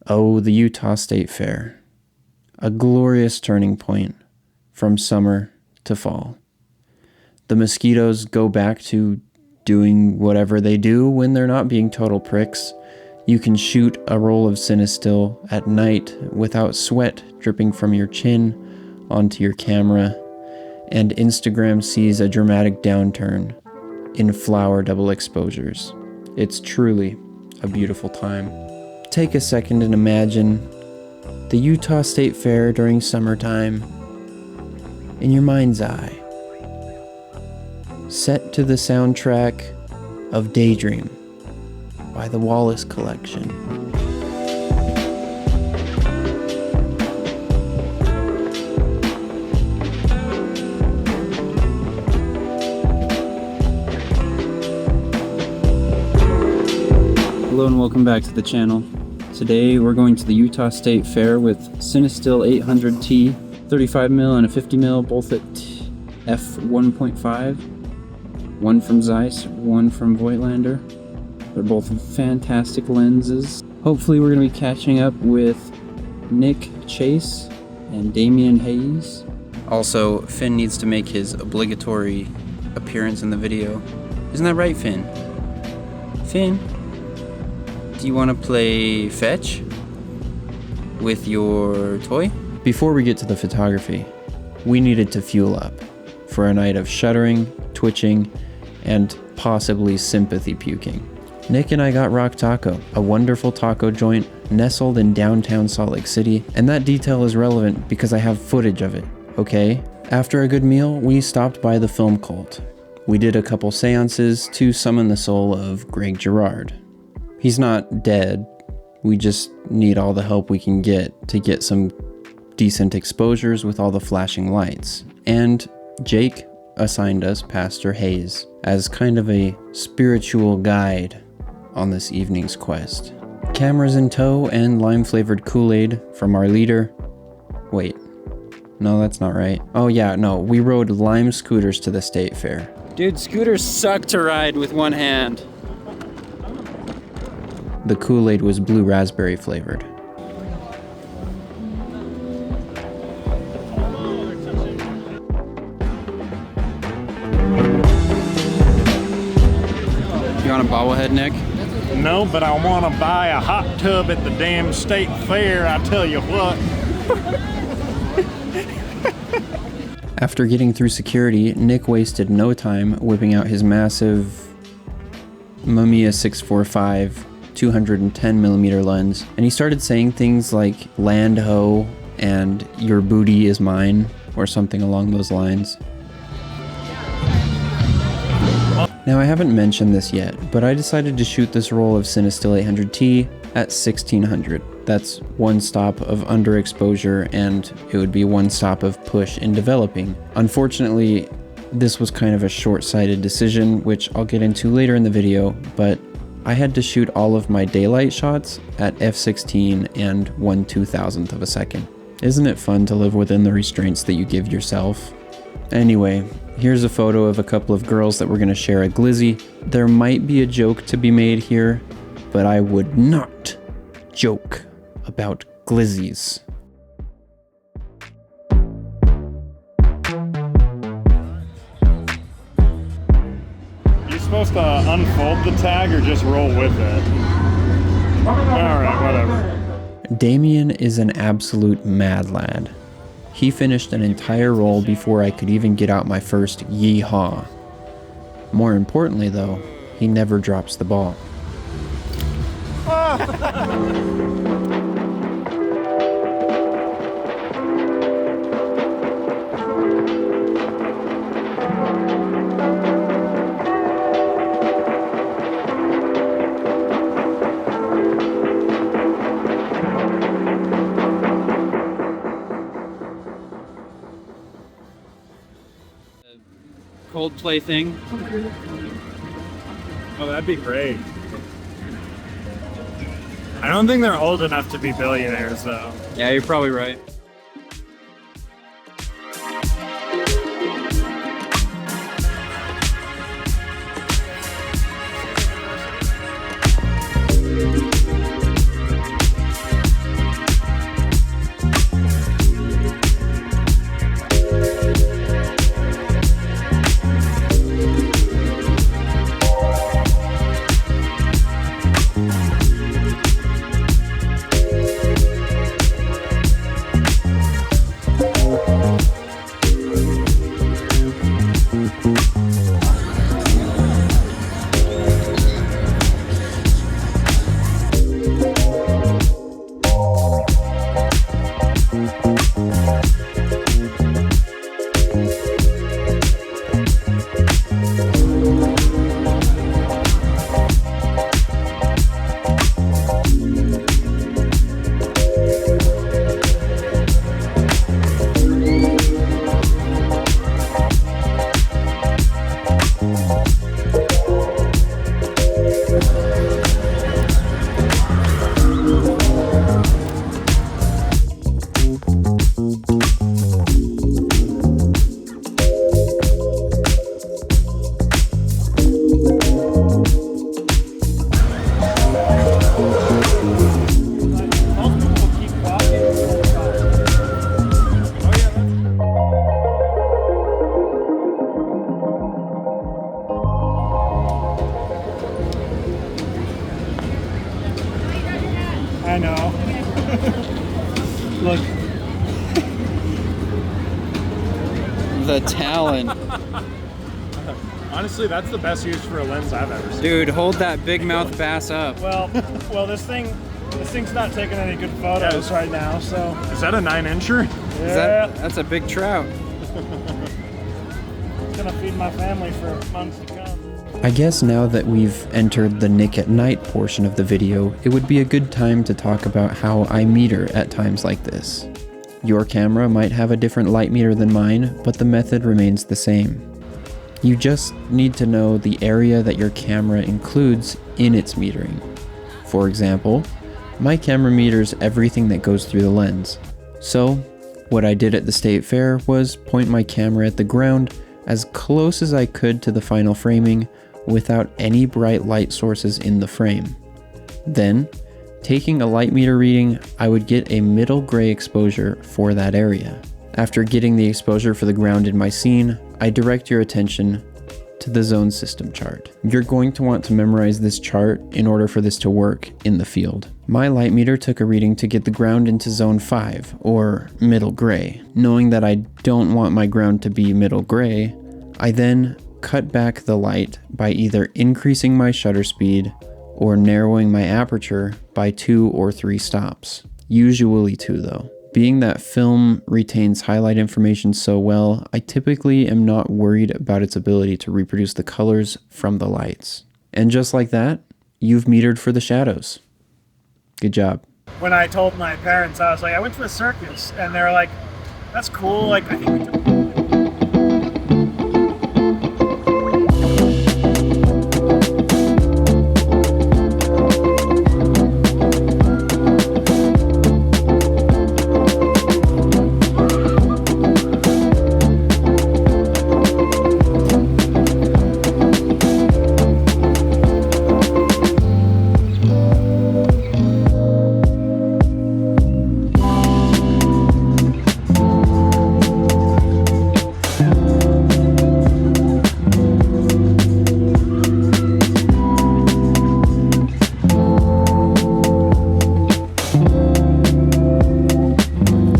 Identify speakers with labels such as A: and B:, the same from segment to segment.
A: Oh, the Utah State Fair. A glorious turning point from summer to fall. The mosquitos go back to doing whatever they do when they're not being total pricks. You can shoot a roll of Cinestill at night without sweat dripping from your chin onto your camera, and Instagram sees a dramatic downturn in flower double exposures. It's truly a beautiful time. Take a second and imagine the Utah State Fair during summertime in your mind's eye, set to the soundtrack of Daydream by the Wallace Collection. Hello and welcome back to the channel. Today we're going to the Utah State Fair with Cinestill 800T, 35mm and a 50mm, both at f1.5. One from Zeiss, one from Voigtlander. They're both fantastic lenses. Hopefully we're going to be catching up with Nick Chase and Damien Hayes. Also, Finn needs to make his obligatory appearance in the video. Isn't that right, Finn? Finn? Do you want to play fetch with your toy? Before we get to the photography, we needed to fuel up for a night of shuddering, twitching, and possibly sympathy puking. Nick and I got Rock Taco, a wonderful taco joint nestled in downtown Salt Lake City, and that detail is relevant because I have footage of it, okay? After a good meal, we stopped by the film cult. We did a couple seances to summon the soul of Greg Girard. He's not dead, we just need all the help we can get to get some decent exposures with all the flashing lights. And Jake assigned us Pastor Hayes as kind of a spiritual guide on this evening's quest. Cameras in tow and lime-flavored Kool-Aid from our leader. Wait, no, that's not right. Oh yeah, no, we rode lime scooters to the state fair. Dude, scooters suck to ride with one hand. The Kool-Aid was blue raspberry flavored. You want a bobblehead, Nick?
B: No, but I want to buy a hot tub at the damn state fair, I tell you what.
A: After getting through security, Nick wasted no time whipping out his massive Mamiya 645 210mm lens, and he started saying things like land ho and your booty is mine or something along those lines. Now I haven't mentioned this yet, but I decided to shoot this roll of Cinestill 800T at 1600. That's one stop of underexposure and it would be one stop of push in developing. Unfortunately, this was kind of a short-sighted decision, which I'll get into later in the video, but I had to shoot all of my daylight shots at f16 and 1/2000th of a second. Isn't it fun to live within the restraints that you give yourself? Anyway, here's a photo of a couple of girls that we're going to share a glizzy. There might be a joke to be made here, but I would not joke about glizzies.
B: Supposed to unfold the tag or just roll with it? Alright, whatever.
A: Damien is an absolute mad lad. He finished an entire roll before I could even get out my first yee-haw. More importantly though, he never drops the ball. Coldplay thing.
B: Oh, that'd be great. I don't think they're old enough to be billionaires, though.
A: Yeah, you're probably right.
B: now. Look.
A: The talent.
B: Honestly, that's the best use for a lens I've ever seen.
A: Dude, hold that big mouth bass up.
B: Well, this thing's not taking any good photos right now, so. Is that a 9-incher?
A: Yeah. That's a big trout.
B: It's gonna feed my family for months to come.
A: I guess now that we've entered the Nick at Night portion of the video, it would be a good time to talk about how I meter at times like this. Your camera might have a different light meter than mine, but the method remains the same. You just need to know the area that your camera includes in its metering. For example, my camera meters everything that goes through the lens. So, what I did at the state fair was point my camera at the ground as close as I could to the final framing without any bright light sources in the frame. Then, taking a light meter reading, I would get a middle gray exposure for that area. After getting the exposure for the ground in my scene, I direct your attention to the zone system chart. You're going to want to memorize this chart in order for this to work in the field. My light meter took a reading to get the ground into zone 5, or middle gray. Knowing that I don't want my ground to be middle gray, I then cut back the light by either increasing my shutter speed or narrowing my aperture by 2 or 3 stops. Usually 2 though. Being that film retains highlight information so well, I typically am not worried about its ability to reproduce the colors from the lights. And just like that, you've metered for the shadows. Good job.
B: When I told my parents, I was like, I went to a circus, and they were like, that's cool, like, I think we took.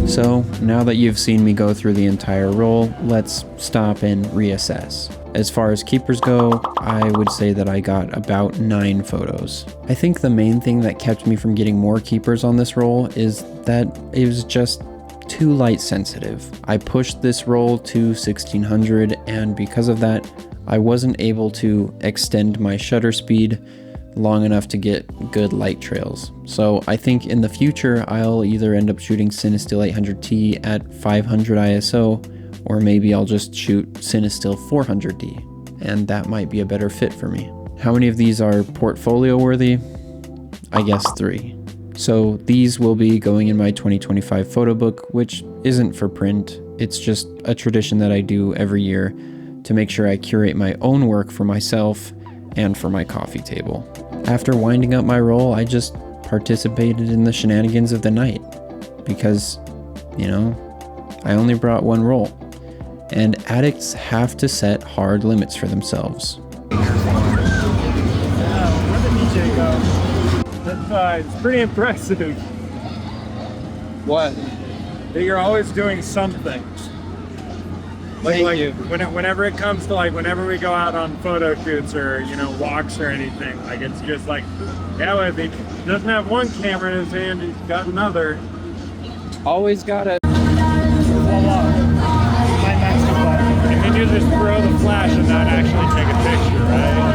A: So, now that you've seen me go through the entire roll, let's stop and reassess. As far as keepers go, I would say that I got about 9 photos. I think the main thing that kept me from getting more keepers on this roll is that it was just too light sensitive. I pushed this roll to 1600, and because of that, I wasn't able to extend my shutter speed long enough to get good light trails. So I think in the future I'll either end up shooting Cinestill 800T at 500 ISO, or maybe I'll just shoot Cinestill 400D, and that might be a better fit for me. How many of these are portfolio worthy? I guess 3. So these will be going in my 2025 photo book, which isn't for print. It's just a tradition that I do every year to make sure I curate my own work for myself and for my coffee table. After winding up my roll, I just participated in the shenanigans of the night because, you know, I only brought 1 roll, and addicts have to set hard limits for themselves.
B: Where'd the DJ go? That's it's pretty impressive.
A: What?
B: That you're always doing something.
A: Thank you.
B: Whenever it comes to whenever we go out on photo shoots or walks or anything, it's just like, yeah, if he doesn't have one camera in his hand, he's got another.
A: Always gotta.
B: You can do just throw the flash and not actually take a picture, right?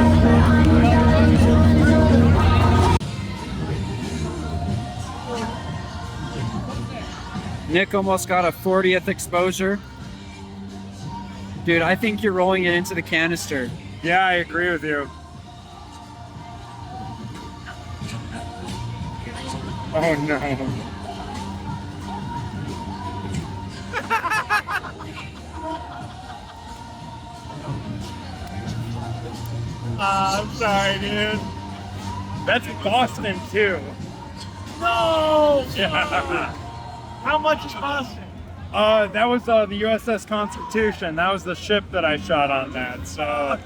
A: Nick almost got a 40th exposure. Dude, I think you're rolling it into the canister.
B: Yeah, I agree with you. Oh no. I'm sorry, dude. That's Boston too. No! Yeah. How much is Boston? That was the USS Constitution. That was the ship that I shot on that. So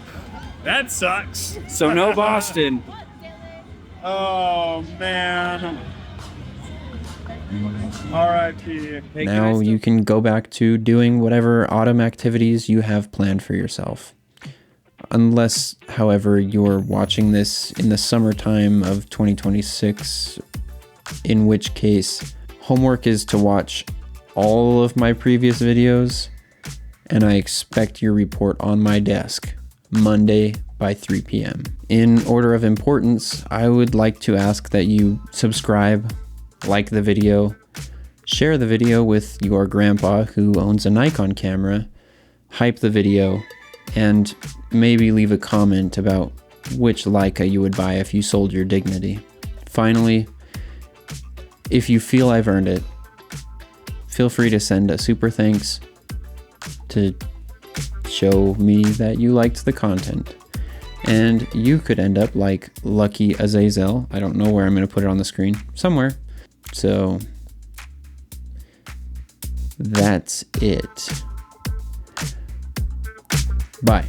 B: that sucks.
A: So no Boston.
B: Oh man. R.I.P. Hey,
A: Now you can go back to doing whatever autumn activities you have planned for yourself. Unless, however, you're watching this in the summertime of 2026, in which case homework is to watch all of my previous videos, and I expect your report on my desk Monday by 3 p.m. In order of importance, I would like to ask that you subscribe, like the video, share the video with your grandpa who owns a Nikon camera, hype the video, and maybe leave a comment about which Leica you would buy if you sold your dignity. Finally, if you feel I've earned it, feel free to send a super thanks to show me that you liked the content. And you could end up like Lucky Azazel. I don't know where I'm going to put it on the screen. Somewhere. So that's it. Bye.